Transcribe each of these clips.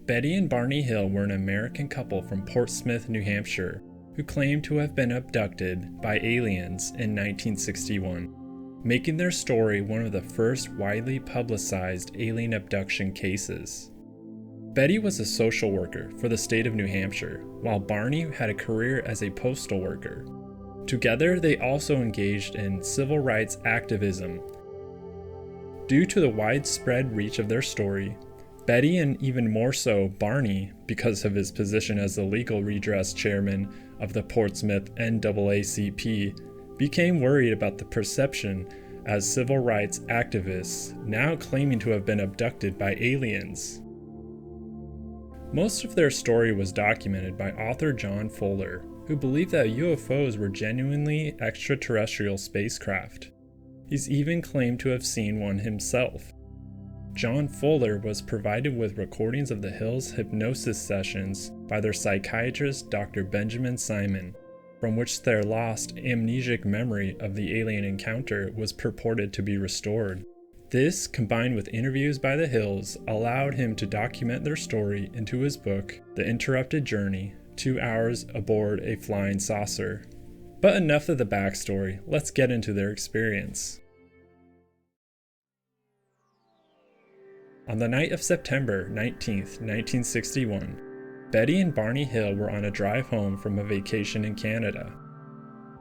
Betty and Barney Hill were an American couple from Portsmouth, New Hampshire, who claimed to have been abducted by aliens in 1961, making their story one of the first widely publicized alien abduction cases. Betty was a social worker for the state of New Hampshire, while Barney had a career as a postal worker. Together, they also engaged in civil rights activism. Due to the widespread reach of their story, Betty, and even more so Barney, because of his position as the legal redress chairman of the Portsmouth NAACP, became worried about the perception as civil rights activists, now claiming to have been abducted by aliens. Most of their story was documented by author John Fuller, who believed that UFOs were genuinely extraterrestrial spacecraft. He's even claimed to have seen one himself. John Fuller was provided with recordings of the Hills' hypnosis sessions by their psychiatrist Dr. Benjamin Simon, from which their lost amnesic memory of the alien encounter was purported to be restored. This, combined with interviews by the Hills, allowed him to document their story into his book, The Interrupted Journey, 2 Hours Aboard a Flying Saucer. But enough of the backstory, let's get into their experience. On the night of September 19, 1961, Betty and Barney Hill were on a drive home from a vacation in Canada.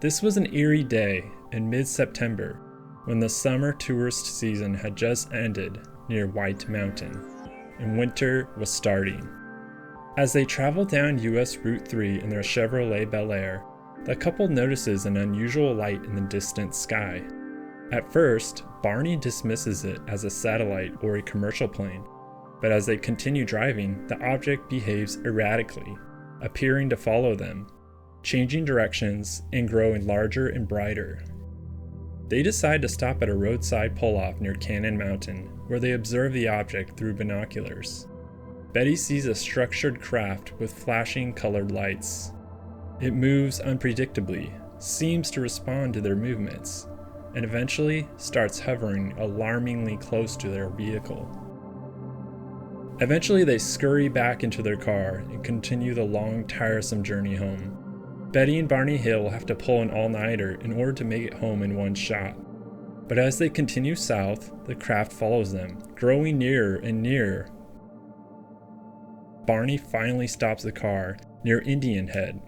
This was an eerie day in mid-September, when the summer tourist season had just ended near White Mountain, and winter was starting. As they traveled down US Route 3 in their Chevrolet Bel Air, the couple notices an unusual light in the distant sky. At first, Barney dismisses it as a satellite or a commercial plane, but as they continue driving, the object behaves erratically, appearing to follow them, changing directions and growing larger and brighter. They decide to stop at a roadside pull-off near Cannon Mountain, where they observe the object through binoculars. Betty sees a structured craft with flashing colored lights. It moves unpredictably, seems to respond to their movements, and eventually starts hovering alarmingly close to their vehicle. Eventually they scurry back into their car and continue the long, tiresome journey home. Betty and Barney Hill will have to pull an all-nighter in order to make it home in one shot. But as they continue south, the craft follows them, growing nearer and nearer. Barney finally stops the car near Indian Head.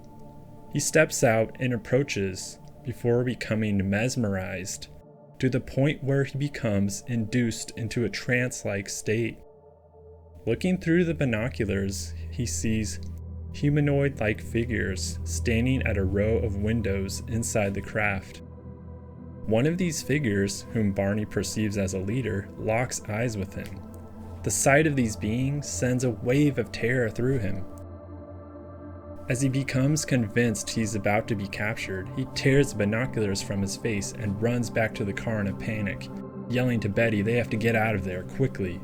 He steps out and approaches before becoming mesmerized, to the point where he becomes induced into a trance-like state. Looking through the binoculars, he sees humanoid-like figures standing at a row of windows inside the craft. One of these figures, whom Barney perceives as a leader, locks eyes with him. The sight of these beings sends a wave of terror through him. As he becomes convinced he's about to be captured, he tears the binoculars from his face and runs back to the car in a panic, yelling to Betty they have to get out of there quickly.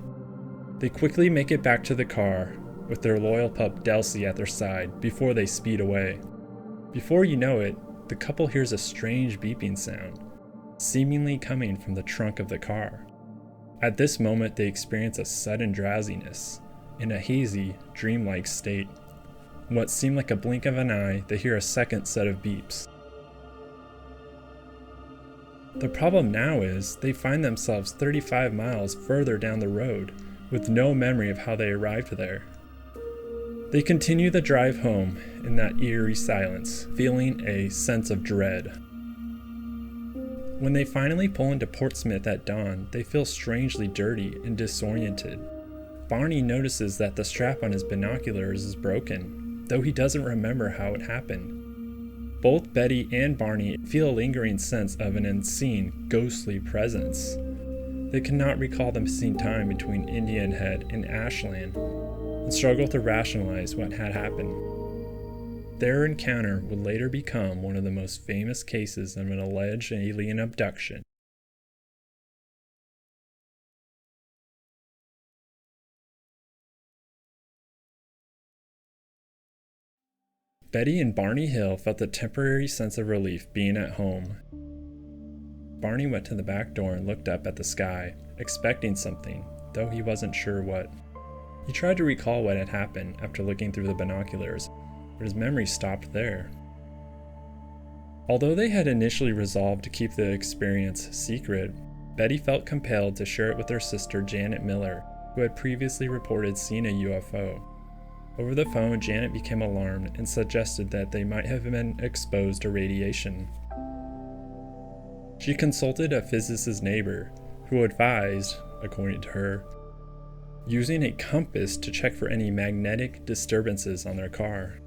They quickly make it back to the car, with their loyal pup Delcy at their side before they speed away. Before you know it, the couple hears a strange beeping sound, seemingly coming from the trunk of the car. At this moment, they experience a sudden drowsiness, in a hazy, dreamlike state. In what seemed like a blink of an eye, they hear a second set of beeps. The problem now is, they find themselves 35 miles further down the road, with no memory of how they arrived there. They continue the drive home in that eerie silence, feeling a sense of dread. When they finally pull into Portsmouth at dawn, they feel strangely dirty and disoriented. Barney notices that the strap on his binoculars is broken, though he doesn't remember how it happened. Both Betty and Barney feel a lingering sense of an unseen, ghostly presence. They cannot recall the missing time between Indian Head and Ashland, and struggle to rationalize what had happened. Their encounter would later become one of the most famous cases of an alleged alien abduction. Betty and Barney Hill felt a temporary sense of relief being at home. Barney went to the back door and looked up at the sky, expecting something, though he wasn't sure what. He tried to recall what had happened after looking through the binoculars, but his memory stopped there. Although they had initially resolved to keep the experience secret, Betty felt compelled to share it with her sister Janet Miller, who had previously reported seeing a UFO. Over the phone, Janet became alarmed and suggested that they might have been exposed to radiation. She consulted a physicist neighbor, who advised, according to her, using a compass to check for any magnetic disturbances on their car.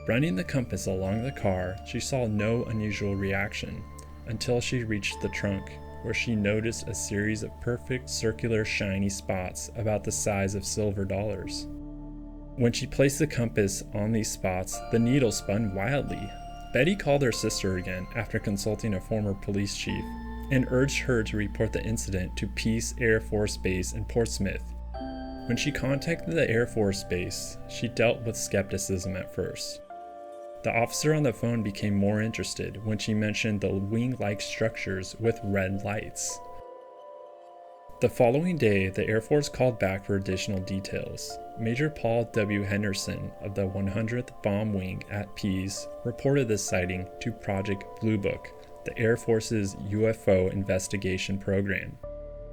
Running the compass along the car, she saw no unusual reaction until she reached the trunk, where she noticed a series of perfect circular shiny spots about the size of silver dollars. When she placed the compass on these spots, the needle spun wildly. Betty called her sister again after consulting a former police chief and urged her to report the incident to Peace Air Force Base in Portsmouth. When she contacted the Air Force Base, she dealt with skepticism at first. The officer on the phone became more interested when she mentioned the wing-like structures with red lights. The following day, the Air Force called back for additional details. Major Paul W. Henderson of the 100th Bomb Wing at Pease reported this sighting to Project Blue Book, the Air Force's UFO investigation program.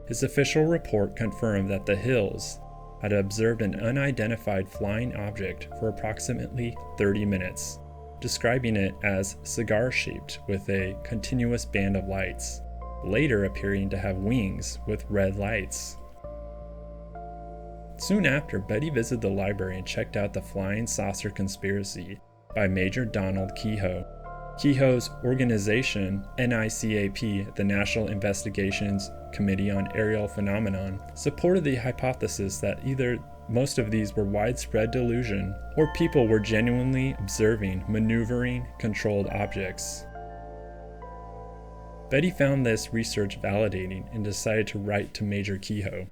His official report confirmed that the Hills had observed an unidentified flying object for approximately 30 minutes, describing it as cigar-shaped with a continuous band of lights, later appearing to have wings with red lights. Soon after, Betty visited the library and checked out The Flying Saucer Conspiracy by Major Donald Kehoe. Kehoe's organization, NICAP, the National Investigations Committee on Aerial Phenomenon, supported the hypothesis that either most of these were widespread delusion or people were genuinely observing maneuvering controlled objects. Betty found this research validating and decided to write to Major Kehoe.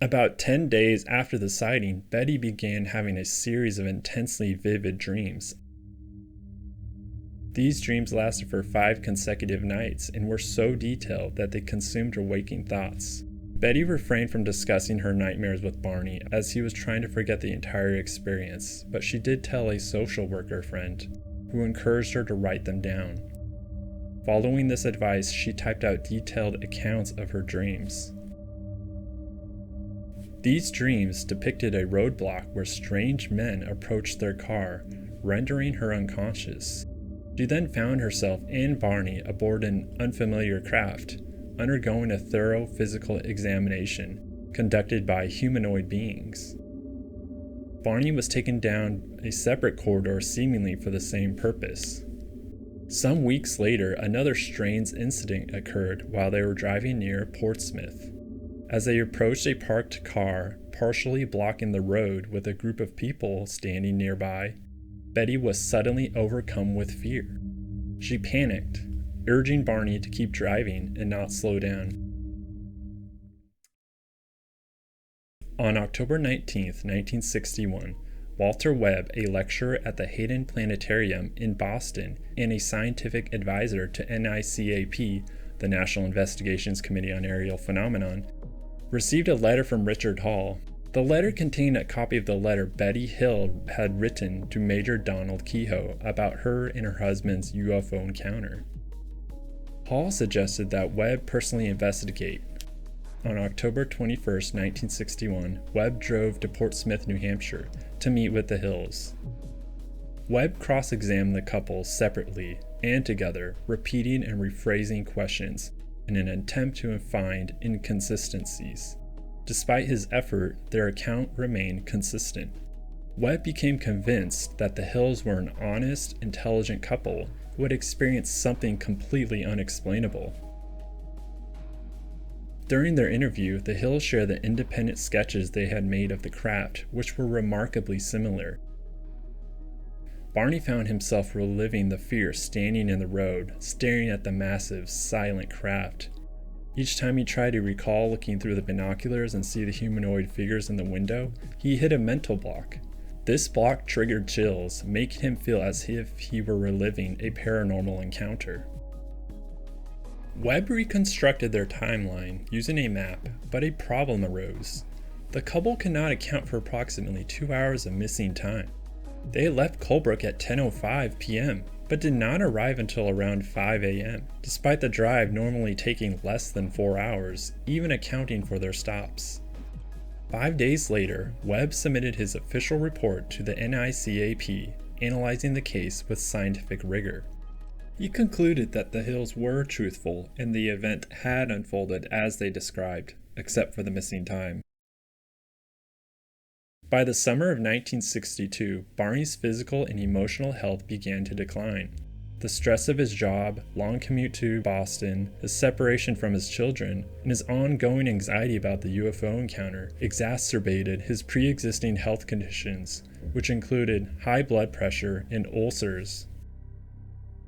About 10 days after the sighting, Betty began having a series of intensely vivid dreams. These dreams lasted for 5 consecutive nights and were so detailed that they consumed her waking thoughts. Betty refrained from discussing her nightmares with Barney as he was trying to forget the entire experience, but she did tell a social worker friend, who encouraged her to write them down. Following this advice, she typed out detailed accounts of her dreams. These dreams depicted a roadblock where strange men approached their car, rendering her unconscious. She then found herself and Barney aboard an unfamiliar craft, undergoing a thorough physical examination conducted by humanoid beings. Barney was taken down a separate corridor seemingly for the same purpose. Some weeks later, another strange incident occurred while they were driving near Portsmouth. As they approached a parked car, partially blocking the road with a group of people standing nearby, Betty was suddenly overcome with fear. She panicked, urging Barney to keep driving and not slow down. On October 19, 1961, Walter Webb, a lecturer at the Hayden Planetarium in Boston and a scientific advisor to NICAP, the National Investigations Committee on Aerial Phenomenon, received a letter from Richard Hall. The letter contained a copy of the letter Betty Hill had written to Major Donald Kehoe about her and her husband's UFO encounter. Hall suggested that Webb personally investigate. On October 21, 1961, Webb drove to Portsmouth, New Hampshire, to meet with the Hills. Webb cross-examined the couple separately and together, repeating and rephrasing questions in an attempt to find inconsistencies. Despite his effort, their account remained consistent. Webb became convinced that the Hills were an honest, intelligent couple who had experienced something completely unexplainable. During their interview, the Hills shared the independent sketches they had made of the craft, which were remarkably similar. Barney found himself reliving the fear standing in the road, staring at the massive, silent craft. Each time he tried to recall looking through the binoculars and see the humanoid figures in the window, he hit a mental block. This block triggered chills, making him feel as if he were reliving a paranormal encounter. Webb reconstructed their timeline using a map, but a problem arose. The couple could not account for approximately 2 hours of missing time. They had left Colebrook at 10:05 p.m., but did not arrive until around 5 a.m., despite the drive normally taking less than 4 hours, even accounting for their stops. 5 days later, Webb submitted his official report to the NICAP, analyzing the case with scientific rigor. He concluded that the Hills were truthful and the event had unfolded as they described, except for the missing time. By the summer of 1962, Barney's physical and emotional health began to decline. The stress of his job, long commute to Boston, his separation from his children, and his ongoing anxiety about the UFO encounter exacerbated his pre-existing health conditions, which included high blood pressure and ulcers.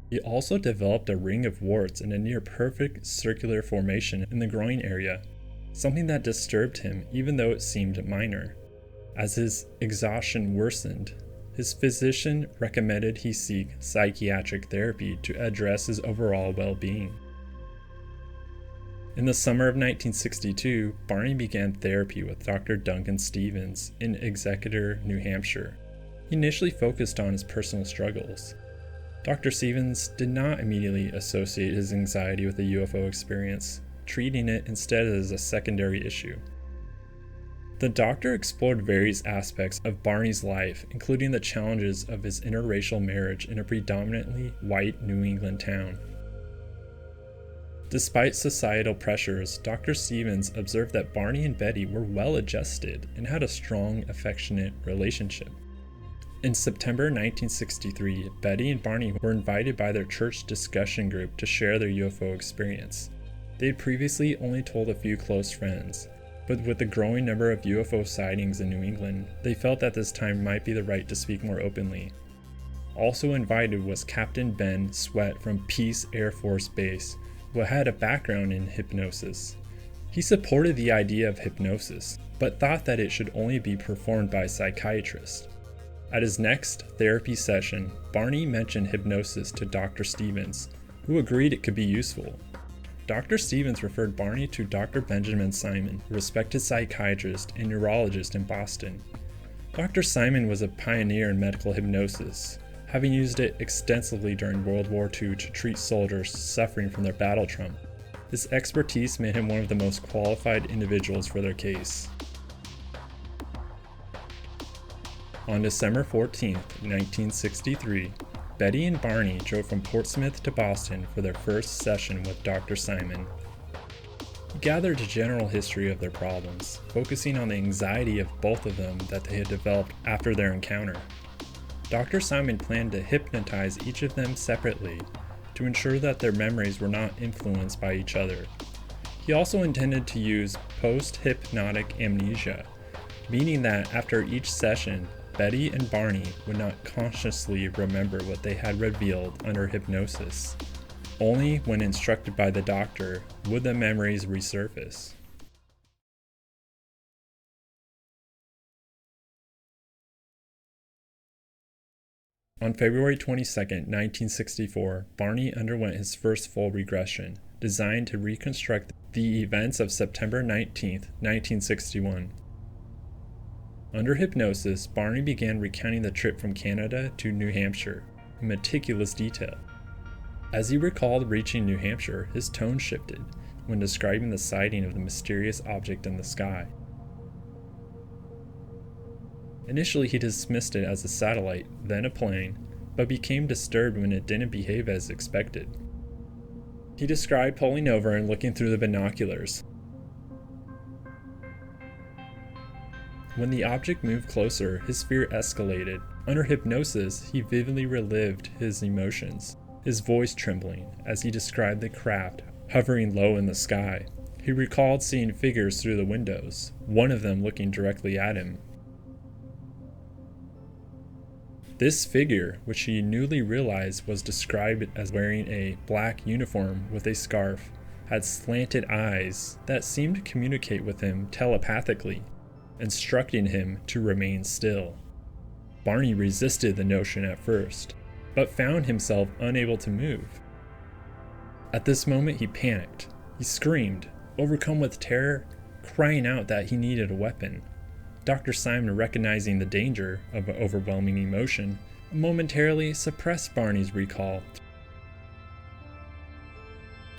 He also developed a ring of warts and a near-perfect circular formation in the groin area, something that disturbed him even though it seemed minor. As his exhaustion worsened, his physician recommended he seek psychiatric therapy to address his overall well-being. In the summer of 1962, Barney began therapy with Dr. Duncan Stevens in Exeter, New Hampshire. He initially focused on his personal struggles. Dr. Stevens did not immediately associate his anxiety with the UFO experience, treating it instead as a secondary issue. The doctor explored various aspects of Barney's life, including the challenges of his interracial marriage in a predominantly white New England town. Despite societal pressures, Dr. Stevens observed that Barney and Betty were well adjusted and had a strong, affectionate relationship. In September 1963, Betty and Barney were invited by their church discussion group to share their UFO experience. They had previously only told a few close friends, but with the growing number of UFO sightings in New England, they felt that this time might be the right to speak more openly. Also invited was Captain Ben Sweat from Peace Air Force Base, who had a background in hypnosis. He supported the idea of hypnosis, but thought that it should only be performed by a psychiatrist. At his next therapy session, Barney mentioned hypnosis to Dr. Stevens, who agreed it could be useful. Dr. Stevens referred Barney to Dr. Benjamin Simon, a respected psychiatrist and neurologist in Boston. Dr. Simon was a pioneer in medical hypnosis, having used it extensively during World War II to treat soldiers suffering from their battle trauma. His expertise made him one of the most qualified individuals for their case. On December 14, 1963, Betty and Barney drove from Portsmouth to Boston for their first session with Dr. Simon. He gathered a general history of their problems, focusing on the anxiety of both of them that they had developed after their encounter. Dr. Simon planned to hypnotize each of them separately to ensure that their memories were not influenced by each other. He also intended to use post-hypnotic amnesia, meaning that after each session, Betty and Barney would not consciously remember what they had revealed under hypnosis. Only when instructed by the doctor would the memories resurface. On February 22, 1964, Barney underwent his first full regression, designed to reconstruct the events of September 19, 1961. Under hypnosis, Barney began recounting the trip from Canada to New Hampshire in meticulous detail. As he recalled reaching New Hampshire, his tone shifted when describing the sighting of the mysterious object in the sky. Initially, he dismissed it as a satellite, then a plane, but became disturbed when it didn't behave as expected. He described pulling over and looking through the binoculars. When the object moved closer, his fear escalated. Under hypnosis, he vividly relived his emotions, his voice trembling as he described the craft hovering low in the sky. He recalled seeing figures through the windows, one of them looking directly at him. This figure, which he newly realized was described as wearing a black uniform with a scarf, had slanted eyes that seemed to communicate with him telepathically, instructing him to remain still. Barney resisted the notion at first, but found himself unable to move. At this moment, he panicked. He screamed, overcome with terror, crying out that he needed a weapon. Dr. Simon, recognizing the danger of an overwhelming emotion, momentarily suppressed Barney's recall.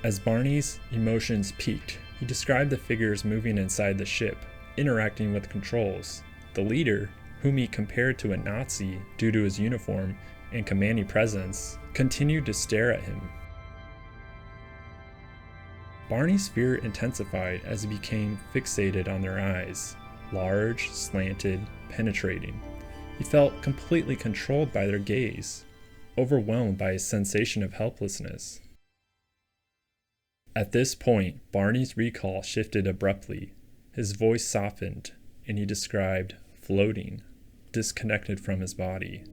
As Barney's emotions peaked, he described the figures moving inside the ship, interacting with controls. The leader, whom he compared to a Nazi due to his uniform and commanding presence, continued to stare at him. Barney's fear intensified as he became fixated on their eyes, large, slanted, penetrating. He felt completely controlled by their gaze, overwhelmed by a sensation of helplessness. At this point, Barney's recall shifted abruptly. His voice softened, and he described floating, disconnected from his body,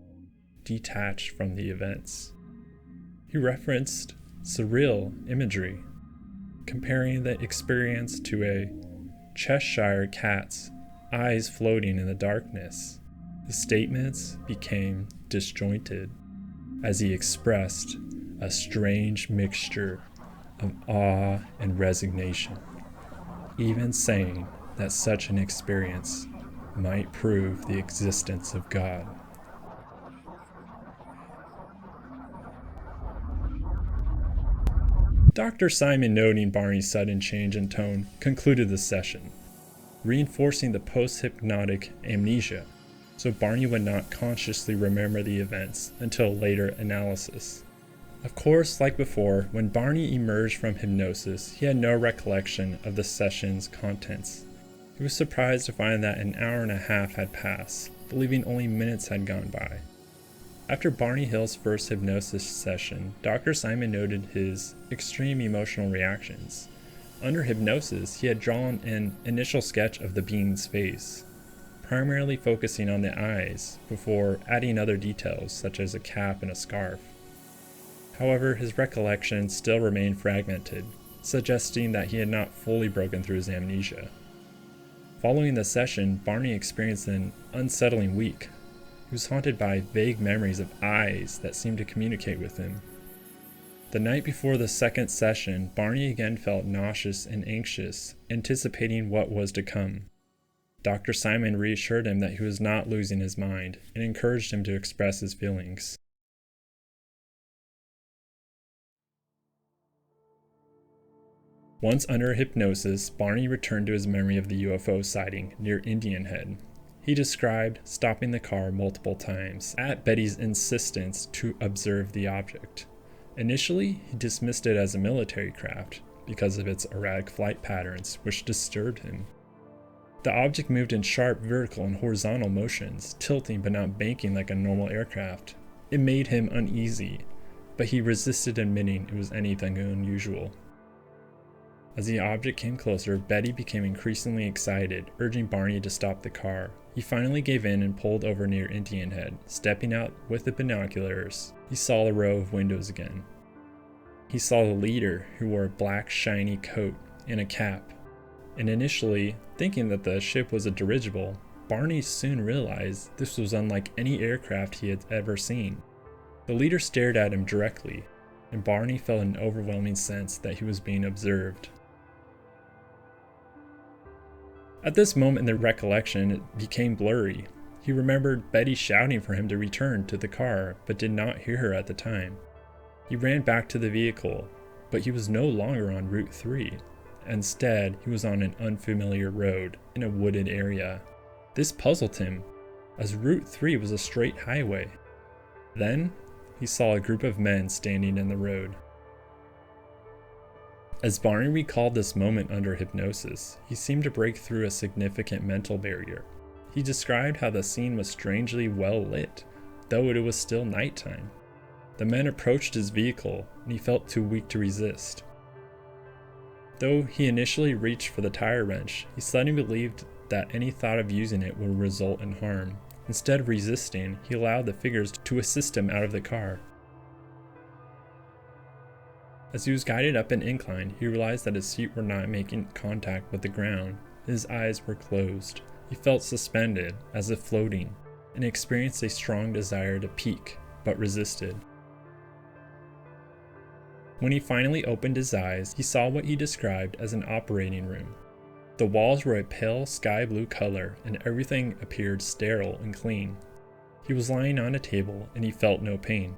detached from the events. He referenced surreal imagery, comparing the experience to a Cheshire cat's eyes floating in the darkness. His statements became disjointed as he expressed a strange mixture of awe and resignation, even saying that such an experience might prove the existence of God. Dr. Simon, noting Barney's sudden change in tone, concluded the session, reinforcing the post-hypnotic amnesia, so Barney would not consciously remember the events until later analysis. Of course, like before, when Barney emerged from hypnosis, he had no recollection of the session's contents. He was surprised to find that an hour and a half had passed, believing only minutes had gone by. After Barney Hill's first hypnosis session, Dr. Simon noted his extreme emotional reactions. Under hypnosis, he had drawn an initial sketch of the being's face, primarily focusing on the eyes, before adding other details such as a cap and a scarf. However, his recollection still remained fragmented, suggesting that he had not fully broken through his amnesia. Following the session, Barney experienced an unsettling week. He was haunted by vague memories of eyes that seemed to communicate with him. The night before the second session, Barney again felt nauseous and anxious, anticipating what was to come. Dr. Simon reassured him that he was not losing his mind and encouraged him to express his feelings. Once under hypnosis, Barney returned to his memory of the UFO sighting near Indian Head. He described stopping the car multiple times at Betty's insistence to observe the object. Initially, he dismissed it as a military craft because of its erratic flight patterns, which disturbed him. The object moved in sharp vertical and horizontal motions, tilting but not banking like a normal aircraft. It made him uneasy, but he resisted admitting it was anything unusual. As the object came closer, Betty became increasingly excited, urging Barney to stop the car. He finally gave in and pulled over near Indian Head. Stepping out with the binoculars, he saw the row of windows again. He saw the leader, who wore a black shiny coat and a cap. And initially, thinking that the ship was a dirigible, Barney soon realized this was unlike any aircraft he had ever seen. The leader stared at him directly, and Barney felt an overwhelming sense that he was being observed. At this moment in the recollection, it became blurry. He remembered Betty shouting for him to return to the car, but did not hear her at the time. He ran back to the vehicle, but he was no longer on Route 3. Instead, he was on an unfamiliar road in a wooded area. This puzzled him, as Route 3 was a straight highway. Then, he saw a group of men standing in the road. As Barney recalled this moment under hypnosis, he seemed to break through a significant mental barrier. He described how the scene was strangely well lit, though it was still nighttime. The men approached his vehicle, and he felt too weak to resist. Though he initially reached for the tire wrench, he suddenly believed that any thought of using it would result in harm. Instead of resisting, he allowed the figures to assist him out of the car. As he was guided up an incline, he realized that his feet were not making contact with the ground. His eyes were closed. He felt suspended, as if floating, and experienced a strong desire to peek, but resisted. When he finally opened his eyes, he saw what he described as an operating room. The walls were a pale sky blue color and everything appeared sterile and clean. He was lying on a table and he felt no pain.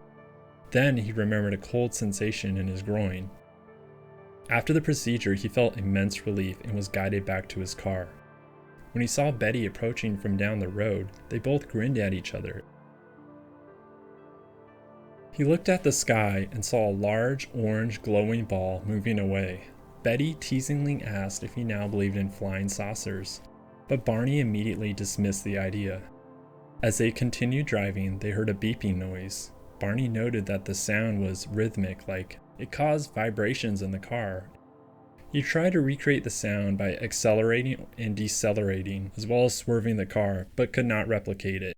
Then he remembered a cold sensation in his groin. After the procedure, he felt immense relief and was guided back to his car. When he saw Betty approaching from down the road, they both grinned at each other. He looked at the sky and saw a large orange glowing ball moving away. Betty teasingly asked if he now believed in flying saucers, but Barney immediately dismissed the idea. As they continued driving, they heard a beeping noise. Barney noted that the sound was rhythmic, like it caused vibrations in the car. He tried to recreate the sound by accelerating and decelerating, as well as swerving the car, but could not replicate it.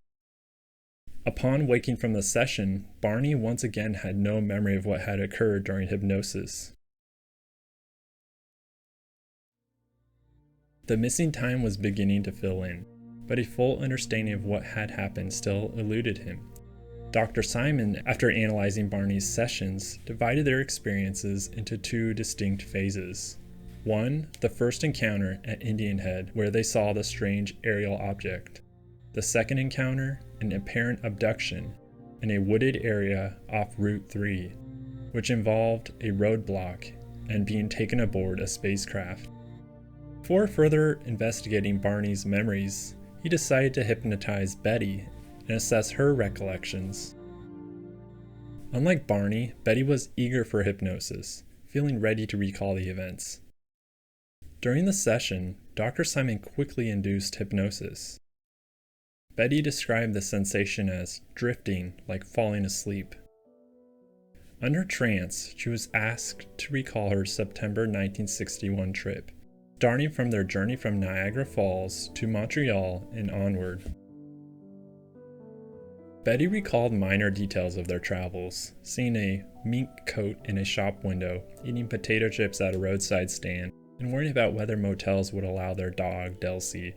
Upon waking from the session, Barney once again had no memory of what had occurred during hypnosis. The missing time was beginning to fill in, but a full understanding of what had happened still eluded him. Dr. Simon, after analyzing Barney's sessions, divided their experiences into two distinct phases. One, the first encounter at Indian Head, where they saw the strange aerial object. The second encounter, an apparent abduction in a wooded area off Route 3, which involved a roadblock and being taken aboard a spacecraft. Before further investigating Barney's memories, he decided to hypnotize Betty and assess her recollections. Unlike Barney, Betty was eager for hypnosis, feeling ready to recall the events. During the session, Dr. Simon quickly induced hypnosis. Betty described the sensation as drifting, like falling asleep. Under trance, she was asked to recall her September 1961 trip, starting from their journey from Niagara Falls to Montreal and onward. Betty recalled minor details of their travels, seeing a mink coat in a shop window, eating potato chips at a roadside stand, and worrying about whether motels would allow their dog, Delcy.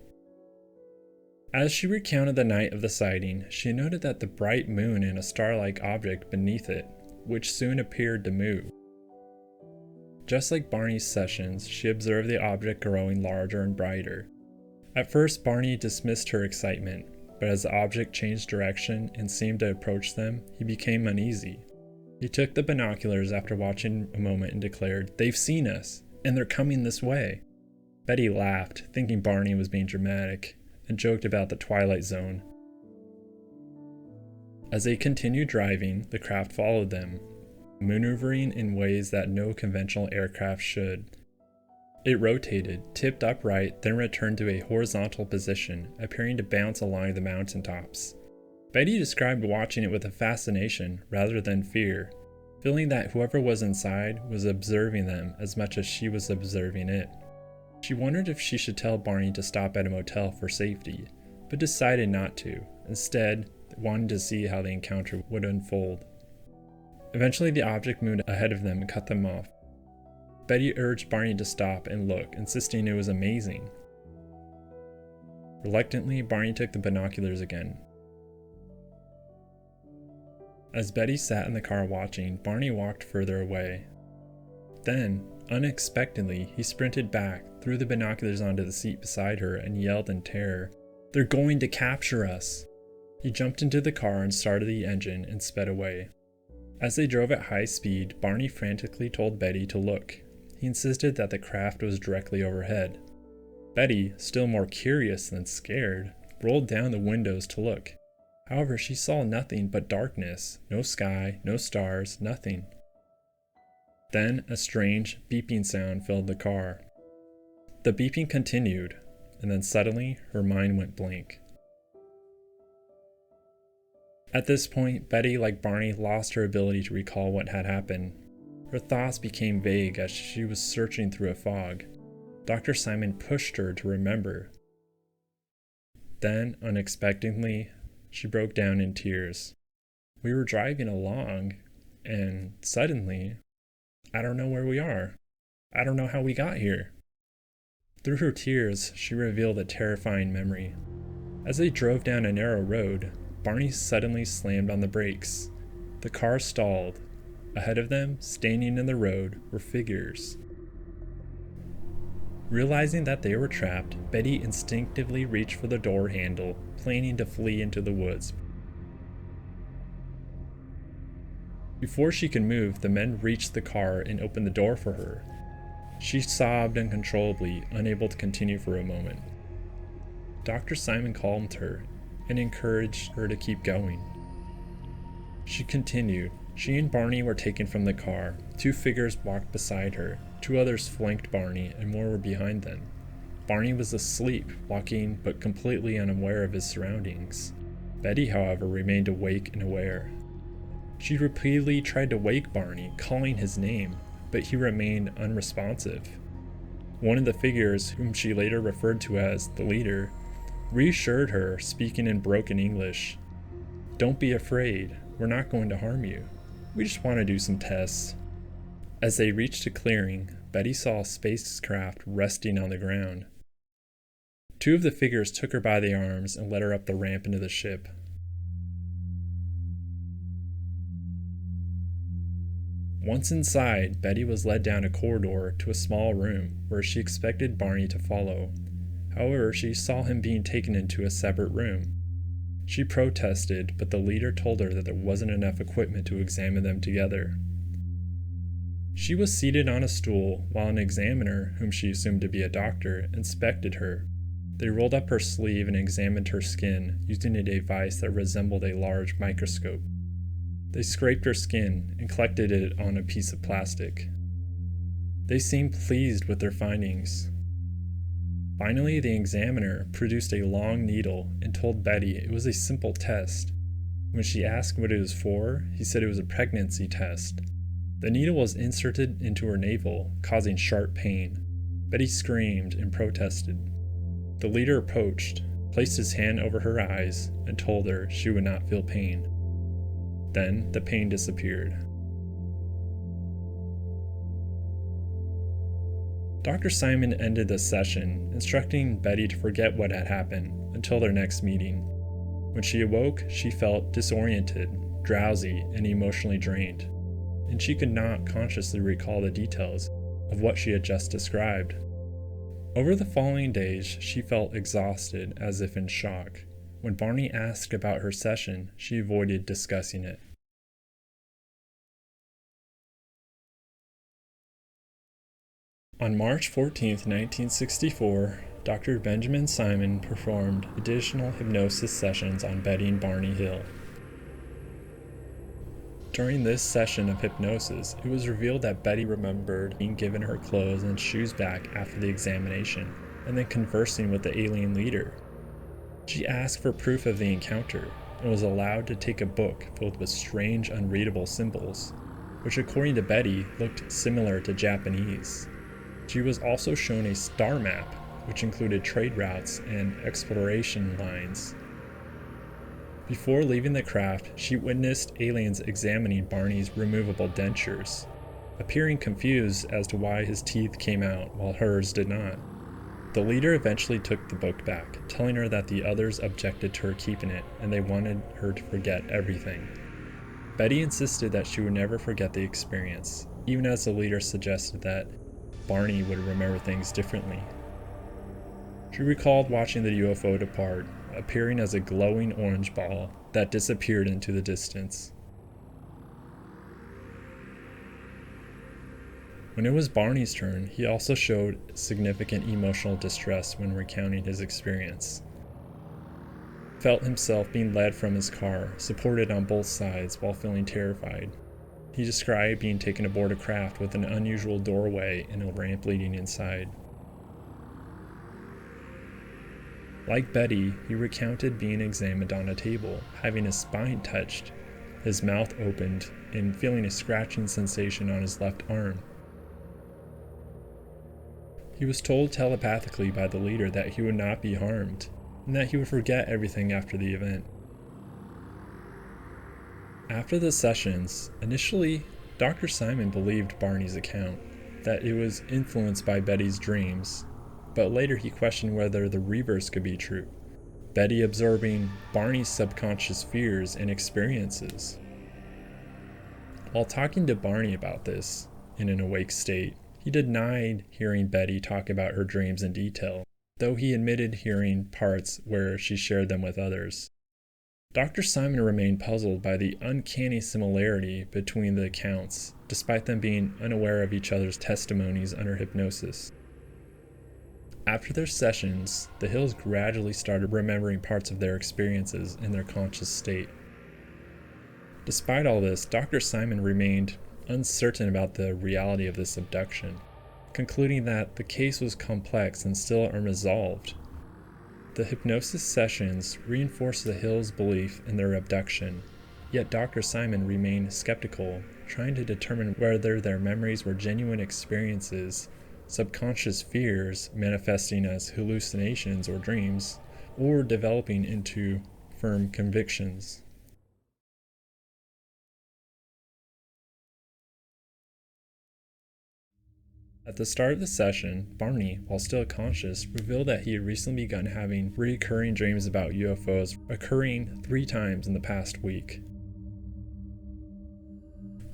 As she recounted the night of the sighting, she noted that the bright moon and a star-like object beneath it, which soon appeared to move. Just like Barney's sessions, she observed the object growing larger and brighter. At first, Barney dismissed her excitement, but as the object changed direction and seemed to approach them, he became uneasy. He took the binoculars after watching a moment and declared, "They've seen us, and they're coming this way." Betty laughed, thinking Barney was being dramatic, and joked about the Twilight Zone. As they continued driving, the craft followed them, maneuvering in ways that no conventional aircraft should. It rotated, tipped upright, then returned to a horizontal position, appearing to bounce along the mountaintops. Betty described watching it with a fascination rather than fear, feeling that whoever was inside was observing them as much as she was observing it. She wondered if she should tell Barney to stop at a motel for safety, but decided not to, instead wanting to see how the encounter would unfold. Eventually the object moved ahead of them and cut them off. Betty urged Barney to stop and look, insisting it was amazing. Reluctantly, Barney took the binoculars again. As Betty sat in the car watching, Barney walked further away. Then, unexpectedly, he sprinted back, threw the binoculars onto the seat beside her, and yelled in terror, "They're going to capture us!" He jumped into the car and started the engine and sped away. As they drove at high speed, Barney frantically told Betty to look. He insisted that the craft was directly overhead. Betty, still more curious than scared, rolled down the windows to look. However, she saw nothing but darkness, no sky, no stars, nothing. Then a strange beeping sound filled the car. The beeping continued, and then suddenly her mind went blank. At this point, Betty, like Barney, lost her ability to recall what had happened. Her thoughts became vague as she was searching through a fog. Dr. Simon pushed her to remember. Then, unexpectedly, she broke down in tears. We were driving along, and suddenly, I don't know where we are. I don't know how we got here. Through her tears, she revealed a terrifying memory. As they drove down a narrow road, Barney suddenly slammed on the brakes. The car stalled. Ahead of them, standing in the road, were figures. Realizing that they were trapped, Betty instinctively reached for the door handle, planning to flee into the woods. Before she could move, the men reached the car and opened the door for her. She sobbed uncontrollably, unable to continue for a moment. Dr. Simon calmed her and encouraged her to keep going. She continued. She and Barney were taken from the car. 2 figures walked beside her. 2 others flanked Barney, and more were behind them. Barney was asleep, walking but completely unaware of his surroundings. Betty, however, remained awake and aware. She repeatedly tried to wake Barney, calling his name, but he remained unresponsive. One of the figures, whom she later referred to as the leader, reassured her, speaking in broken English. "Don't be afraid. We're not going to harm you. We just want to do some tests." As they reached a clearing, Betty saw a spacecraft resting on the ground. 2 of the figures took her by the arms and led her up the ramp into the ship. Once inside, Betty was led down a corridor to a small room where she expected Barney to follow. However, she saw him being taken into a separate room. She protested, but the leader told her that there wasn't enough equipment to examine them together. She was seated on a stool while an examiner, whom she assumed to be a doctor, inspected her. They rolled up her sleeve and examined her skin using a device that resembled a large microscope. They scraped her skin and collected it on a piece of plastic. They seemed pleased with their findings. Finally, the examiner produced a long needle and told Betty it was a simple test. When she asked what it was for, he said it was a pregnancy test. The needle was inserted into her navel, causing sharp pain. Betty screamed and protested. The leader approached, placed his hand over her eyes, and told her she would not feel pain. Then the pain disappeared. Dr. Simon ended the session, instructing Betty to forget what had happened until their next meeting. When she awoke, she felt disoriented, drowsy, and emotionally drained, and she could not consciously recall the details of what she had just described. Over the following days, she felt exhausted, as if in shock. When Barney asked about her session, she avoided discussing it. On March 14, 1964, Dr. Benjamin Simon performed additional hypnosis sessions on Betty and Barney Hill. During this session of hypnosis, it was revealed that Betty remembered being given her clothes and shoes back after the examination, and then conversing with the alien leader. She asked for proof of the encounter, and was allowed to take a book filled with strange, unreadable symbols, which according to Betty looked similar to Japanese. She was also shown a star map, which included trade routes and exploration lines. Before leaving the craft, she witnessed aliens examining Barney's removable dentures, appearing confused as to why his teeth came out while hers did not. The leader eventually took the book back, telling her that the others objected to her keeping it and they wanted her to forget everything. Betty insisted that she would never forget the experience, even as the leader suggested that Barney would remember things differently. She recalled watching the UFO depart, appearing as a glowing orange ball that disappeared into the distance. When it was Barney's turn, he also showed significant emotional distress when recounting his experience. He felt himself being led from his car, supported on both sides while feeling terrified. He described being taken aboard a craft with an unusual doorway and a ramp leading inside. Like Betty, he recounted being examined on a table, having his spine touched, his mouth opened, and feeling a scratching sensation on his left arm. He was told telepathically by the leader that he would not be harmed, and that he would forget everything after the event. After the sessions, initially, Dr. Simon believed Barney's account, that it was influenced by Betty's dreams, but later he questioned whether the reverse could be true, Betty absorbing Barney's subconscious fears and experiences. While talking to Barney about this, in an awake state, He denied hearing Betty talk about her dreams in detail, though he admitted hearing parts where she shared them with others. Dr. Simon remained puzzled by the uncanny similarity between the accounts, despite them being unaware of each other's testimonies under hypnosis. After their sessions, the Hills gradually started remembering parts of their experiences in their conscious state. Despite all this, Dr. Simon remained uncertain about the reality of this abduction, concluding that the case was complex and still unresolved. The hypnosis sessions reinforced the Hills' belief in their abduction, yet Dr. Simon remained skeptical, trying to determine whether their memories were genuine experiences, subconscious fears manifesting as hallucinations or dreams, or developing into firm convictions. At the start of the session, Barney, while still conscious, revealed that he had recently begun having recurring dreams about UFOs, occurring 3 times in the past week.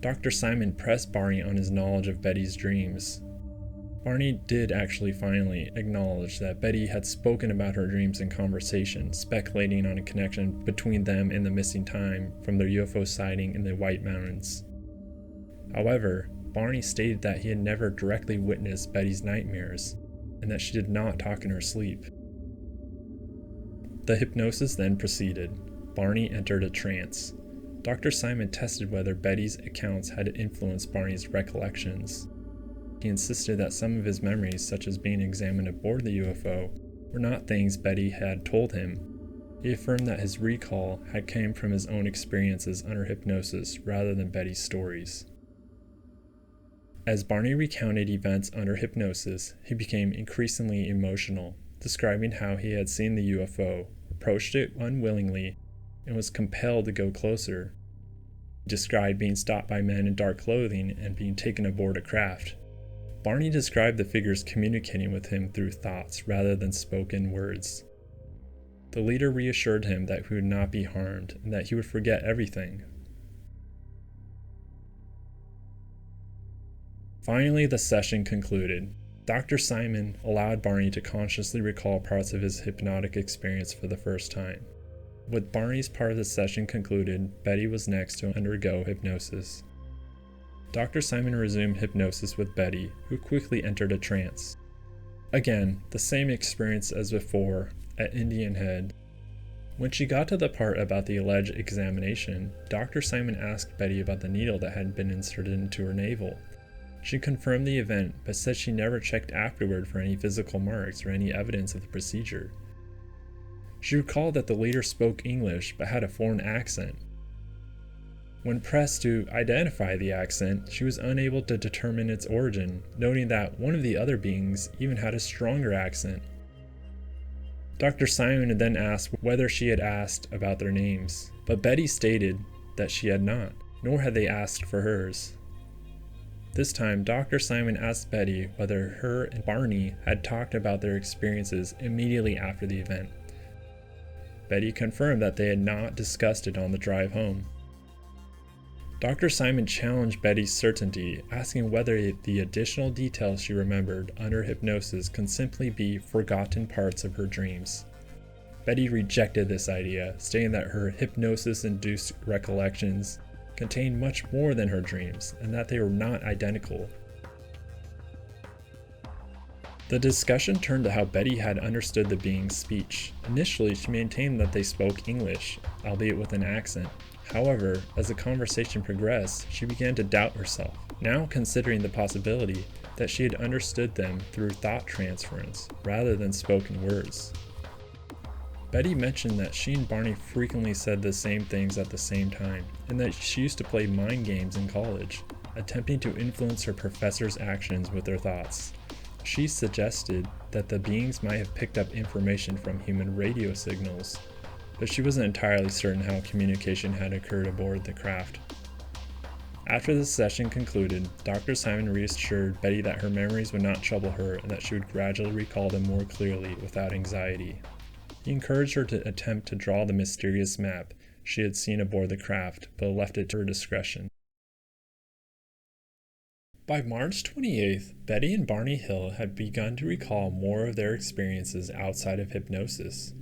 Dr. Simon pressed Barney on his knowledge of Betty's dreams. Barney did actually finally acknowledge that Betty had spoken about her dreams in conversation, speculating on a connection between them and the missing time from their UFO sighting in the White Mountains. However, Barney stated that he had never directly witnessed Betty's nightmares, and that she did not talk in her sleep. The hypnosis then proceeded. Barney entered a trance. Dr. Simon tested whether Betty's accounts had influenced Barney's recollections. He insisted that some of his memories, such as being examined aboard the UFO, were not things Betty had told him. He affirmed that his recall had come from his own experiences under hypnosis rather than Betty's stories. As Barney recounted events under hypnosis, he became increasingly emotional, describing how he had seen the UFO, approached it unwillingly, and was compelled to go closer. He described being stopped by men in dark clothing and being taken aboard a craft. Barney described the figures communicating with him through thoughts rather than spoken words. The leader reassured him that he would not be harmed and that he would forget everything. Finally, the session concluded. Dr. Simon allowed Barney to consciously recall parts of his hypnotic experience for the first time. With Barney's part of the session concluded, Betty was next to undergo hypnosis. Dr. Simon resumed hypnosis with Betty, who quickly entered a trance. Again, the same experience as before at Indian Head. When she got to the part about the alleged examination, Dr. Simon asked Betty about the needle that had been inserted into her navel. She confirmed the event, but said she never checked afterward for any physical marks or any evidence of the procedure. She recalled that the leader spoke English but had a foreign accent. When pressed to identify the accent, she was unable to determine its origin, noting that one of the other beings even had a stronger accent. Dr. Simon then asked whether she had asked about their names, but Betty stated that she had not, nor had they asked for hers. This time, Dr. Simon asked Betty whether her and Barney had talked about their experiences immediately after the event. Betty confirmed that they had not discussed it on the drive home. Dr. Simon challenged Betty's certainty, asking whether the additional details she remembered under hypnosis can simply be forgotten parts of her dreams. Betty rejected this idea, stating that her hypnosis-induced recollections contained much more than her dreams, and that they were not identical. The discussion turned to how Betty had understood the being's speech. Initially, she maintained that they spoke English, albeit with an accent. However, as the conversation progressed, she began to doubt herself, now considering the possibility that she had understood them through thought transference, rather than spoken words. Betty mentioned that she and Barney frequently said the same things at the same time, and that she used to play mind games in college, attempting to influence her professors' actions with their thoughts. She suggested that the beings might have picked up information from human radio signals, but she wasn't entirely certain how communication had occurred aboard the craft. After the session concluded, Dr. Simon reassured Betty that her memories would not trouble her and that she would gradually recall them more clearly without anxiety. He encouraged her to attempt to draw the mysterious map she had seen aboard the craft, but left it to her discretion. By March 28th, Betty and Barney Hill had begun to recall more of their experiences outside of hypnosis.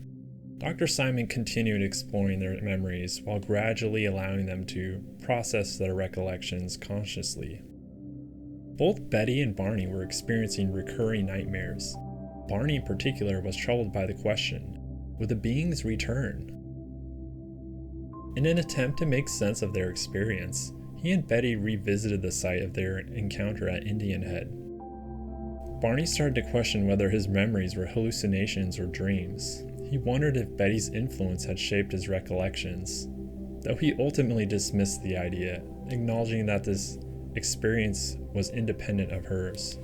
Dr. Simon continued exploring their memories while gradually allowing them to process their recollections consciously. Both Betty and Barney were experiencing recurring nightmares. Barney in particular was troubled by the question, would the beings return? In an attempt to make sense of their experience, he and Betty revisited the site of their encounter at Indian Head. Barney started to question whether his memories were hallucinations or dreams. He wondered if Betty's influence had shaped his recollections, though he ultimately dismissed the idea, acknowledging that this experience was independent of hers.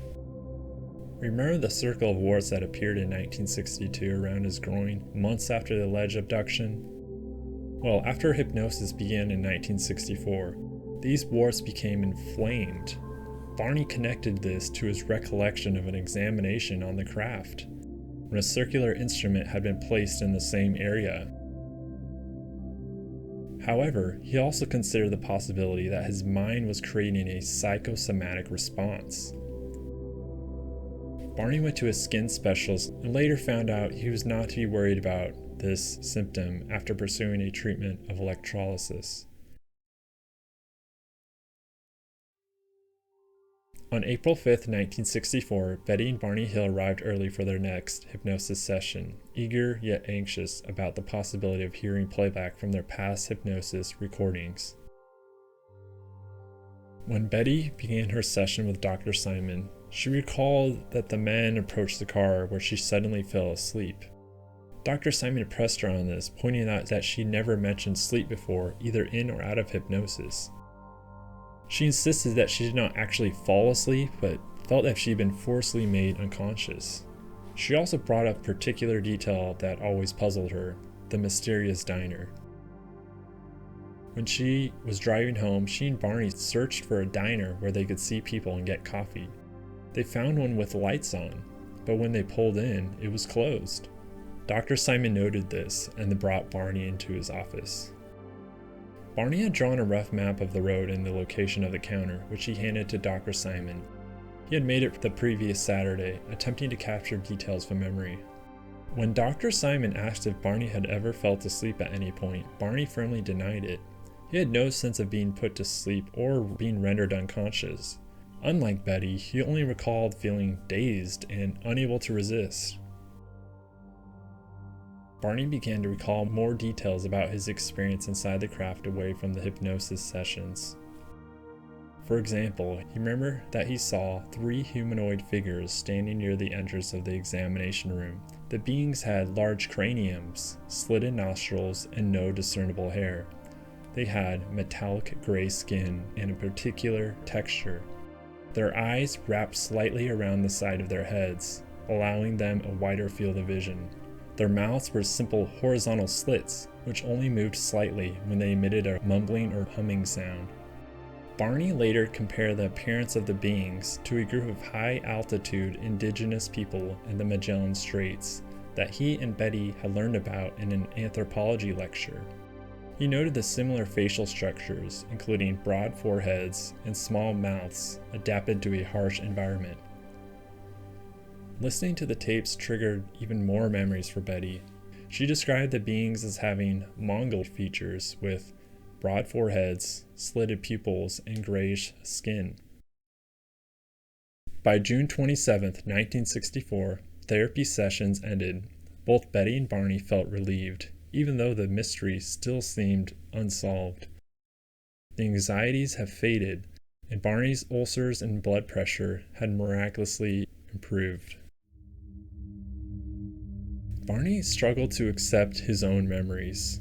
Remember the circle of warts that appeared in 1962 around his groin months after the alleged abduction? Well, after hypnosis began in 1964, these warts became inflamed. Barney connected this to his recollection of an examination on the craft, when a circular instrument had been placed in the same area. However, he also considered the possibility that his mind was creating a psychosomatic response. Barney went to a skin specialist and later found out he was not to be worried about this symptom after pursuing a treatment of electrolysis. On April 5, 1964, Betty and Barney Hill arrived early for their next hypnosis session, eager yet anxious about the possibility of hearing playback from their past hypnosis recordings. When Betty began her session with Dr. Simon, she recalled that the men approached the car where she suddenly fell asleep. Dr. Simon pressed her on this, pointing out that she never mentioned sleep before, either in or out of hypnosis. She insisted that she did not actually fall asleep, but felt that she had been forcibly made unconscious. She also brought up a particular detail that always puzzled her, the mysterious diner. When she was driving home, she and Barney searched for a diner where they could see people and get coffee. They found one with lights on, but when they pulled in, it was closed. Dr. Simon noted this and brought Barney into his office. Barney had drawn a rough map of the road and the location of the counter, which he handed to Dr. Simon. He had made it the previous Saturday, attempting to capture details from memory. When Dr. Simon asked if Barney had ever felt asleep at any point, Barney firmly denied it. He had no sense of being put to sleep or being rendered unconscious. Unlike Betty, he only recalled feeling dazed and unable to resist. Barney began to recall more details about his experience inside the craft away from the hypnosis sessions. For example, he remembered that he saw 3 humanoid figures standing near the entrance of the examination room. The beings had large craniums, slitted nostrils, and no discernible hair. They had metallic gray skin and a particular texture. Their eyes wrapped slightly around the side of their heads, allowing them a wider field of vision. Their mouths were simple horizontal slits, which only moved slightly when they emitted a mumbling or humming sound. Barney later compared the appearance of the beings to a group of high-altitude indigenous people in the Magellan Straits that he and Betty had learned about in an anthropology lecture. He noted the similar facial structures, including broad foreheads and small mouths adapted to a harsh environment. Listening to the tapes triggered even more memories for Betty. She described the beings as having Mongol features with broad foreheads, slitted pupils, and grayish skin. By June 27, 1964, therapy sessions ended. Both Betty and Barney felt relieved, even though the mystery still seemed unsolved. The anxieties have faded, and Barney's ulcers and blood pressure had miraculously improved. Barney struggled to accept his own memories.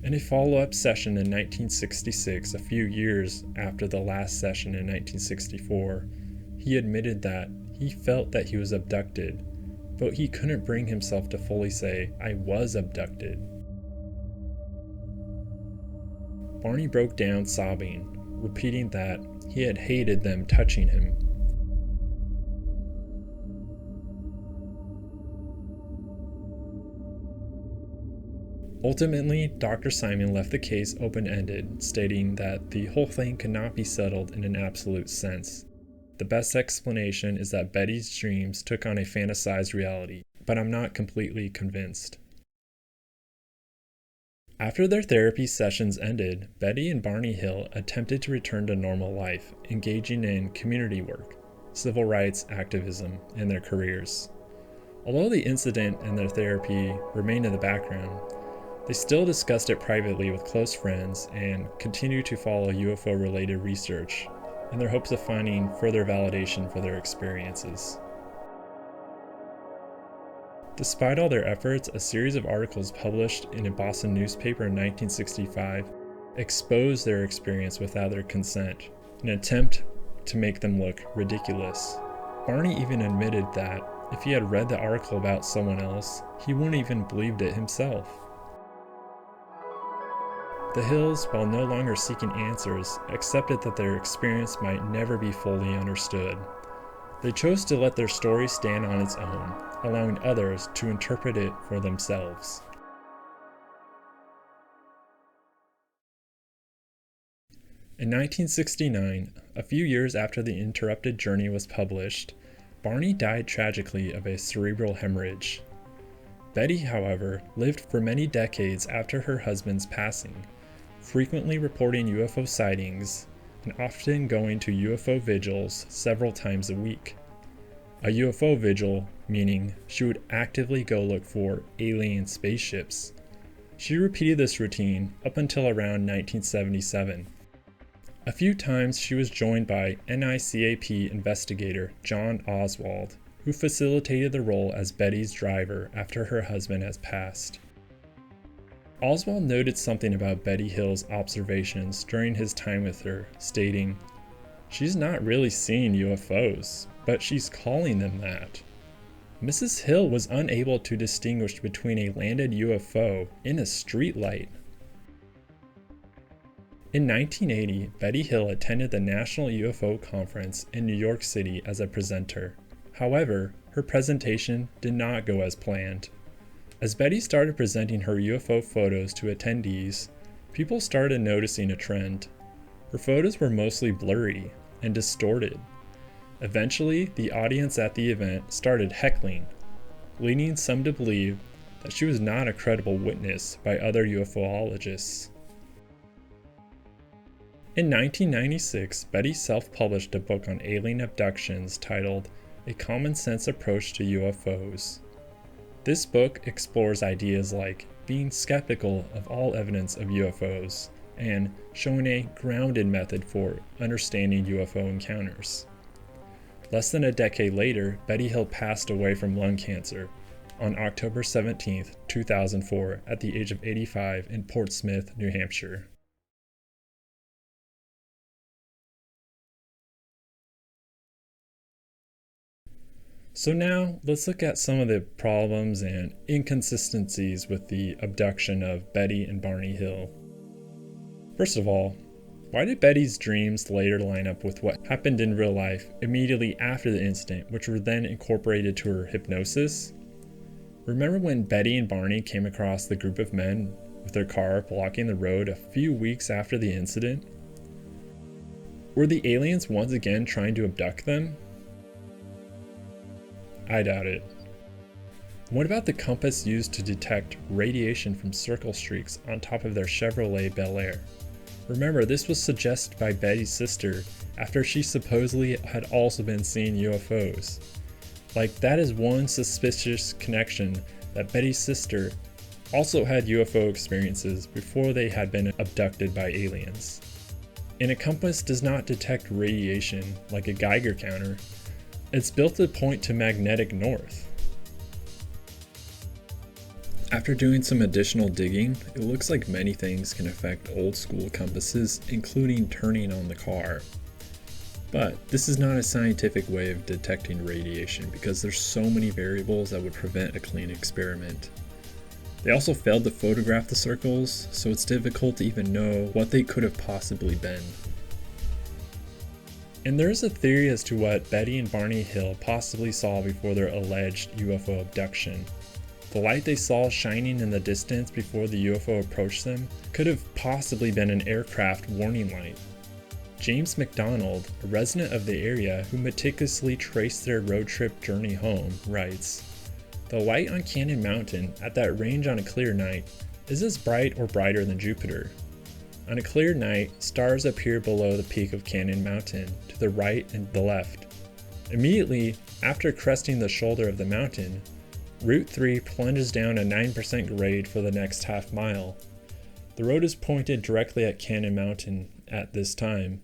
In a follow-up session in 1966, a few years after the last session in 1964, he admitted that he felt that he was abducted, but he couldn't bring himself to fully say, "I was abducted." Barney broke down sobbing, repeating that he had hated them touching him. Ultimately, Dr. Simon left the case open-ended, stating that the whole thing could not be settled in an absolute sense. The best explanation is that Betty's dreams took on a fantasized reality, but I'm not completely convinced. After their therapy sessions ended, Betty and Barney Hill attempted to return to normal life, engaging in community work, civil rights activism, and their careers. Although the incident and their therapy remained in the background, they still discussed it privately with close friends and continued to follow UFO-related research in their hopes of finding further validation for their experiences. Despite all their efforts, a series of articles published in a Boston newspaper in 1965 exposed their experience without their consent, in an attempt to make them look ridiculous. Barney even admitted that if he had read the article about someone else, he wouldn't even believed it himself. The Hills, while no longer seeking answers, accepted that their experience might never be fully understood. They chose to let their story stand on its own, allowing others to interpret it for themselves. In 1969, a few years after The Interrupted Journey was published, Barney died tragically of a cerebral hemorrhage. Betty, however, lived for many decades after her husband's passing, frequently reporting UFO sightings and often going to UFO vigils several times a week. A UFO vigil meaning she would actively go look for alien spaceships. She repeated this routine up until around 1977. A few times she was joined by NICAP investigator John Oswald, who facilitated the role as Betty's driver after her husband has passed. Oswald noted something about Betty Hill's observations during his time with her, stating, "She's not really seeing UFOs, but she's calling them that." Mrs. Hill was unable to distinguish between a landed UFO and a streetlight. In 1980, Betty Hill attended the National UFO Conference in New York City as a presenter. However, her presentation did not go as planned. As Betty started presenting her UFO photos to attendees, people started noticing a trend. Her photos were mostly blurry and distorted. Eventually, the audience at the event started heckling, leading some to believe that she was not a credible witness by other UFOologists. In 1996, Betty self-published a book on alien abductions titled A Common Sense Approach to UFOs. This book explores ideas like being skeptical of all evidence of UFOs and showing a grounded method for understanding UFO encounters. Less than a decade later, Betty Hill passed away from lung cancer on October 17, 2004, at the age of 85 in Portsmouth, New Hampshire. So now, let's look at some of the problems and inconsistencies with the abduction of Betty and Barney Hill. First of all, why did Betty's dreams later line up with what happened in real life immediately after the incident, which were then incorporated to her hypnosis? Remember when Betty and Barney came across the group of men with their car blocking the road a few weeks after the incident? Were the aliens once again trying to abduct them? I doubt it. What about the compass used to detect radiation from circle streaks on top of their Chevrolet Bel Air? Remember, this was suggested by Betty's sister after she supposedly had also been seeing UFOs. Like, that is one suspicious connection, that Betty's sister also had UFO experiences before they had been abducted by aliens. And a compass does not detect radiation like a Geiger counter. It's built to point to magnetic north. After doing some additional digging, it looks like many things can affect old school compasses, including turning on the car. But this is not a scientific way of detecting radiation because there's so many variables that would prevent a clean experiment. They also failed to photograph the circles, so it's difficult to even know what they could have possibly been. And there is a theory as to what Betty and Barney Hill possibly saw before their alleged UFO abduction. The light they saw shining in the distance before the UFO approached them could have possibly been an aircraft warning light. James McDonald, a resident of the area who meticulously traced their road trip journey home, writes, "The light on Cannon Mountain at that range on a clear night is as bright or brighter than Jupiter. On a clear night, stars appear below the peak of Cannon Mountain to the right and the left. Immediately after cresting the shoulder of the mountain, Route 3 plunges down a 9% grade for the next half mile. The road is pointed directly at Cannon Mountain at this time.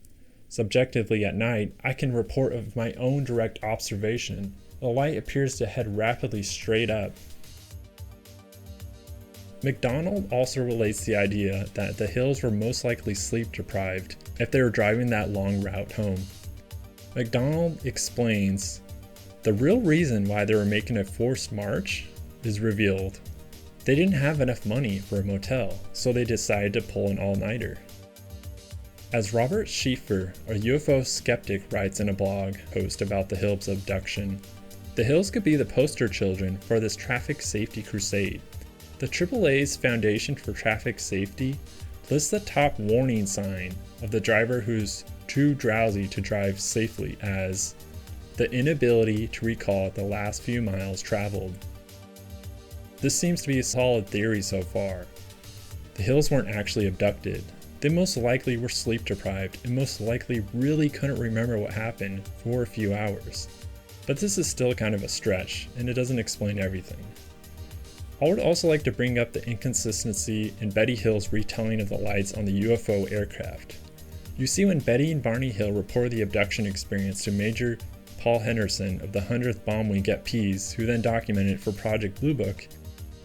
Subjectively at night, I can report of my own direct observation. The light appears to head rapidly straight up." McDonald also relates the idea that the Hills were most likely sleep deprived if they were driving that long route home. McDonald explains, "The real reason why they were making a forced march is revealed. They didn't have enough money for a motel, so they decided to pull an all-nighter." As Robert Schieffer, a UFO skeptic, writes in a blog post about the Hills abduction, "The Hills could be the poster children for this traffic safety crusade. The AAA's Foundation for Traffic Safety lists the top warning sign of the driver who's too drowsy to drive safely as the inability to recall the last few miles traveled." This seems to be a solid theory so far. The Hills weren't actually abducted. They most likely were sleep deprived and most likely really couldn't remember what happened for a few hours. But this is still kind of a stretch, and it doesn't explain everything. I would also like to bring up the inconsistency in Betty Hill's retelling of the lights on the UFO aircraft. You see, when Betty and Barney Hill reported the abduction experience to Major Paul Henderson of the 100th Bomb Wing at Pease, who then documented it for Project Blue Book,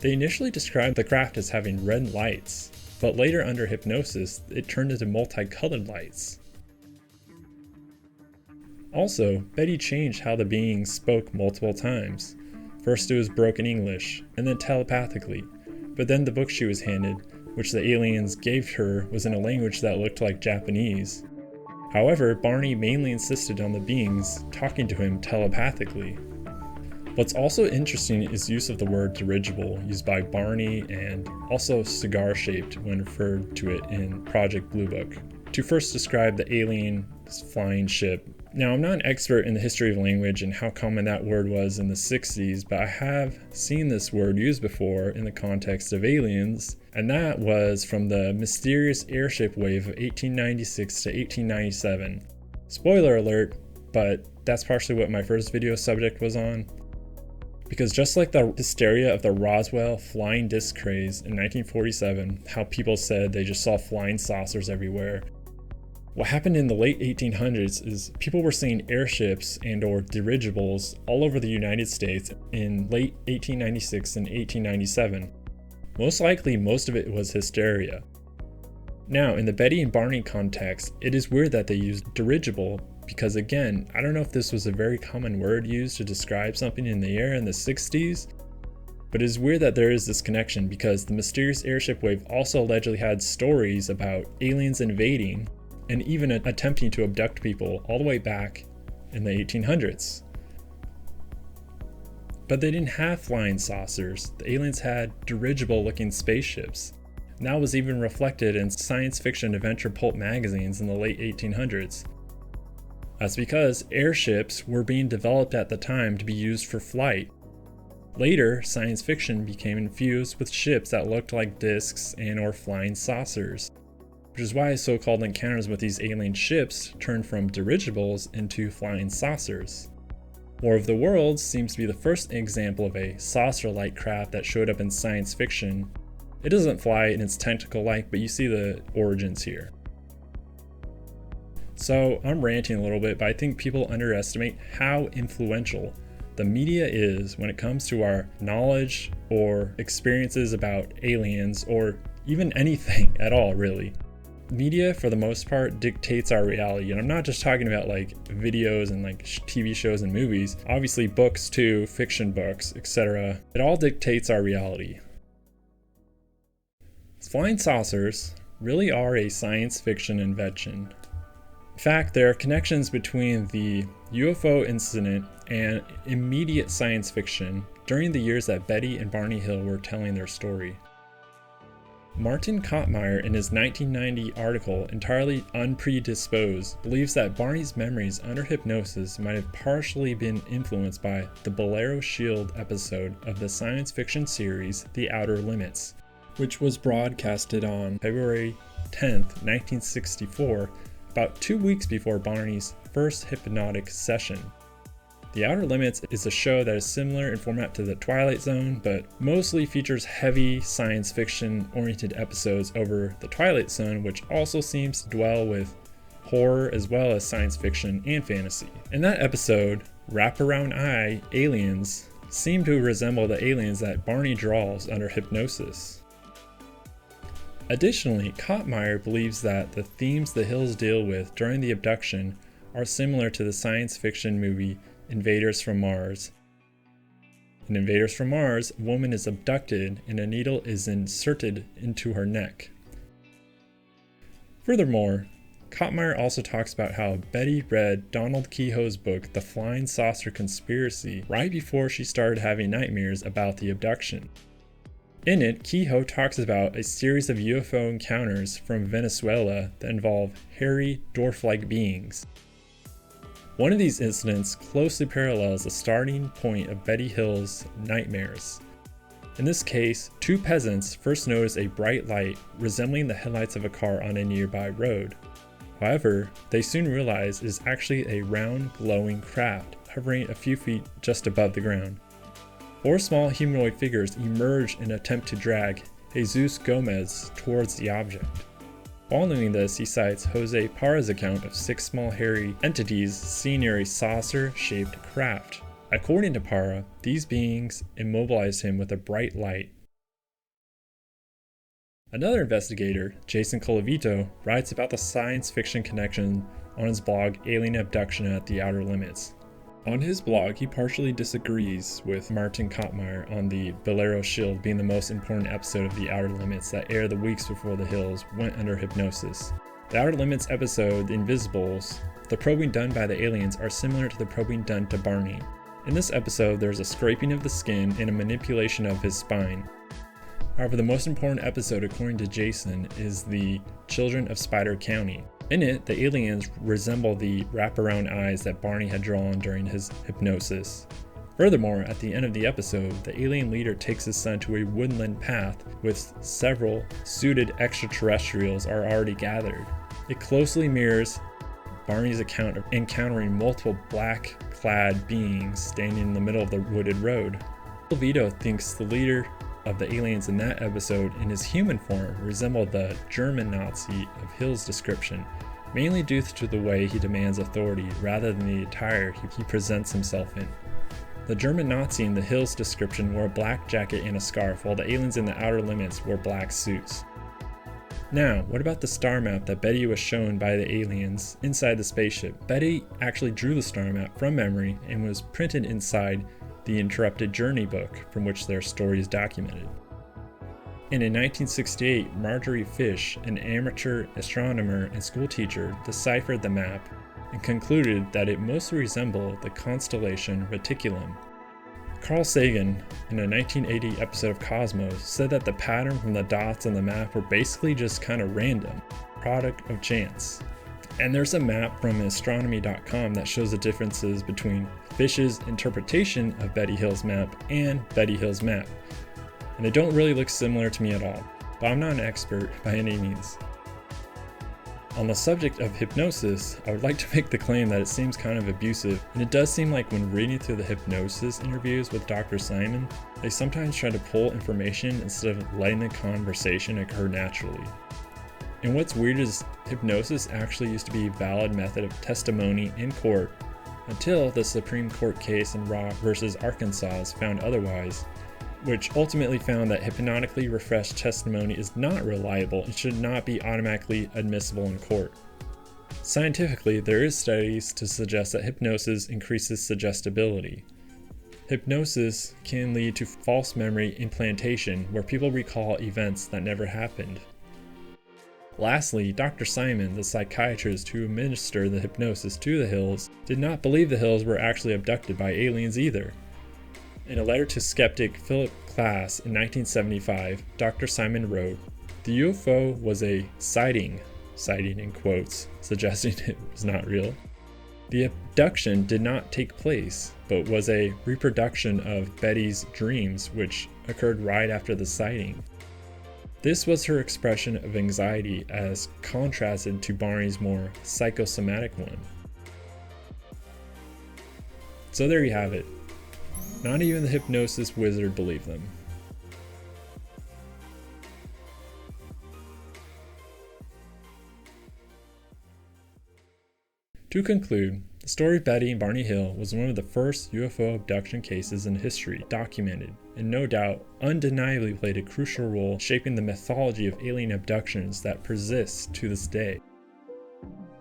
they initially described the craft as having red lights, but later under hypnosis, it turned into multicolored lights. Also, Betty changed how the beings spoke multiple times. First it was broken English, and then telepathically, but then the book she was handed, which the aliens gave her, was in a language that looked like Japanese. However, Barney mainly insisted on the beings talking to him telepathically. What's also interesting is use of the word dirigible used by Barney and also cigar-shaped when referred to it in Project Blue Book to first describe the alien flying ship. Now, I'm not an expert in the history of language and how common that word was in the 60s, but I have seen this word used before in the context of aliens, and that was from the mysterious airship wave of 1896 to 1897. Spoiler alert, but that's partially what my first video subject was on. Because just like the hysteria of the Roswell flying disc craze in 1947, how people said they just saw flying saucers everywhere, what happened in the late 1800s is people were seeing airships and or dirigibles all over the United States in late 1896 and 1897. Most likely, most of it was hysteria. Now, in the Betty and Barney context, it is weird that they used dirigible because, again, I don't know if this was a very common word used to describe something in the air in the 60s, but it is weird that there is this connection because the mysterious airship wave also allegedly had stories about aliens invading and even attempting to abduct people all the way back in the 1800s. But they didn't have flying saucers. The aliens had dirigible-looking spaceships. And that was even reflected in science fiction adventure pulp magazines in the late 1800s. That's because airships were being developed at the time to be used for flight. Later, science fiction became infused with ships that looked like discs and or flying saucers, which is why so-called encounters with these alien ships turned from dirigibles into flying saucers. War of the Worlds seems to be the first example of a saucer-like craft that showed up in science fiction. It doesn't fly in its tentacle-like, but you see the origins here. So I'm ranting a little bit, but I think people underestimate how influential the media is when it comes to our knowledge or experiences about aliens or even anything at all, really. Media, for the most part, dictates our reality, and I'm not just talking about like videos and like TV shows and movies. Obviously books too, fiction books, etc. It all dictates our reality. Flying saucers really are a science fiction invention. In fact, there are connections between the UFO incident and immediate science fiction during the years that Betty and Barney Hill were telling their story. Martin Kottmeyer, in his 1990 article Entirely Unpredisposed, believes that Barney's memories under hypnosis might have partially been influenced by the Bolero Shield episode of the science fiction series The Outer Limits, which was broadcasted on February 10, 1964, about 2 weeks before Barney's first hypnotic session. The Outer Limits is a show that is similar in format to The Twilight Zone, but mostly features heavy science fiction-oriented episodes over The Twilight Zone, which also seems to dwell with horror as well as science fiction and fantasy. In that episode, Wraparound Eye aliens seem to resemble the aliens that Barney draws under hypnosis. Additionally, Kottmeyer believes that the themes the Hills deal with during the abduction are similar to the science fiction movie Invaders from Mars. In Invaders from Mars, a woman is abducted and a needle is inserted into her neck. Furthermore, Kottmeyer also talks about how Betty read Donald Kehoe's book The Flying Saucer Conspiracy right before she started having nightmares about the abduction. In it, Kehoe talks about a series of UFO encounters from Venezuela that involve hairy, dwarf-like beings. One of these incidents closely parallels the starting point of Betty Hill's nightmares. In this case, two peasants first notice a bright light resembling the headlights of a car on a nearby road. However, they soon realize it is actually a round, glowing craft hovering a few feet just above the ground. 4 small humanoid figures emerge in an attempt to drag Jesus Gomez towards the object. Following this, he cites Jose Parra's account of 6 small hairy entities seen near a saucer-shaped craft. According to Parra, these beings immobilized him with a bright light. Another investigator, Jason Colavito, writes about the science fiction connection on his blog Alien Abduction at the Outer Limits. On his blog, he partially disagrees with Martin Kottmeyer on the Bolero Shield being the most important episode of The Outer Limits that aired the weeks before the Hills went under hypnosis. The Outer Limits episode, The Invisibles, the probing done by the aliens are similar to the probing done to Barney. In this episode, there's a scraping of the skin and a manipulation of his spine. However, the most important episode, according to Jason, is the Children of Spider County. In it, the aliens resemble the wraparound eyes that Barney had drawn during his hypnosis. Furthermore, at the end of the episode, the alien leader takes his son to a woodland path with several suited extraterrestrials are already gathered. It closely mirrors Barney's account of encountering multiple black-clad beings standing in the middle of the wooded road. Vito thinks the leader of the aliens in that episode in his human form resembled the German Nazi of Hill's description, mainly due to the way he demands authority rather than the attire he presents himself in. The German Nazi in the Hills description wore a black jacket and a scarf, while the aliens in the Outer Limits wore black suits. Now, what about the star map that Betty was shown by the aliens inside the spaceship? Betty actually drew the star map from memory and was printed inside the Interrupted Journey book from which their story is documented. And in 1968, Marjorie Fish, an amateur astronomer and school teacher, deciphered the map and concluded that it mostly resembled the constellation Reticulum. Carl Sagan, in a 1980 episode of Cosmos, said that the pattern from the dots on the map were basically just kind of random, product of chance. And there's a map from astronomy.com that shows the differences between Fish's interpretation of Betty Hill's map and Betty Hill's map. And they don't really look similar to me at all, but I'm not an expert by any means. On the subject of hypnosis, I would like to make the claim that it seems kind of abusive, and it does seem like when reading through the hypnosis interviews with Dr. Simon, they sometimes try to pull information instead of letting the conversation occur naturally. And what's weird is hypnosis actually used to be a valid method of testimony in court until the Supreme Court case in Rock versus Arkansas found otherwise, which ultimately found that hypnotically refreshed testimony is not reliable and should not be automatically admissible in court. Scientifically, there is studies to suggest that hypnosis increases suggestibility. Hypnosis can lead to false memory implantation, where people recall events that never happened. Lastly, Dr. Simon, the psychiatrist who administered the hypnosis to the Hills, did not believe the Hills were actually abducted by aliens either. In a letter to skeptic Philip Klass in 1975, Dr. Simon wrote, "The UFO was a sighting in quotes, suggesting it was not real. The abduction did not take place, but was a reproduction of Betty's dreams, which occurred right after the sighting. This was her expression of anxiety as contrasted to Barney's more psychosomatic one." So there you have it. Not even the hypnosis wizard believed them. To conclude, the story of Betty and Barney Hill was one of the first UFO abduction cases in history documented, and no doubt undeniably played a crucial role shaping the mythology of alien abductions that persists to this day.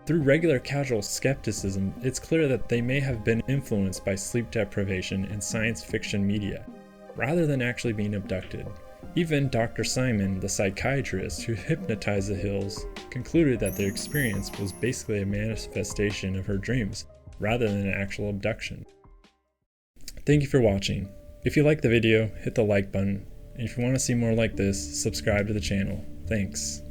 Through regular casual skepticism, it's clear that they may have been influenced by sleep deprivation and science fiction media, rather than actually being abducted. Even Dr. Simon, the psychiatrist who hypnotized the Hills, concluded that their experience was basically a manifestation of her dreams, rather than an actual abduction. Thank you for watching. If you liked the video, hit the like button, and if you want to see more like this, subscribe to the channel. Thanks.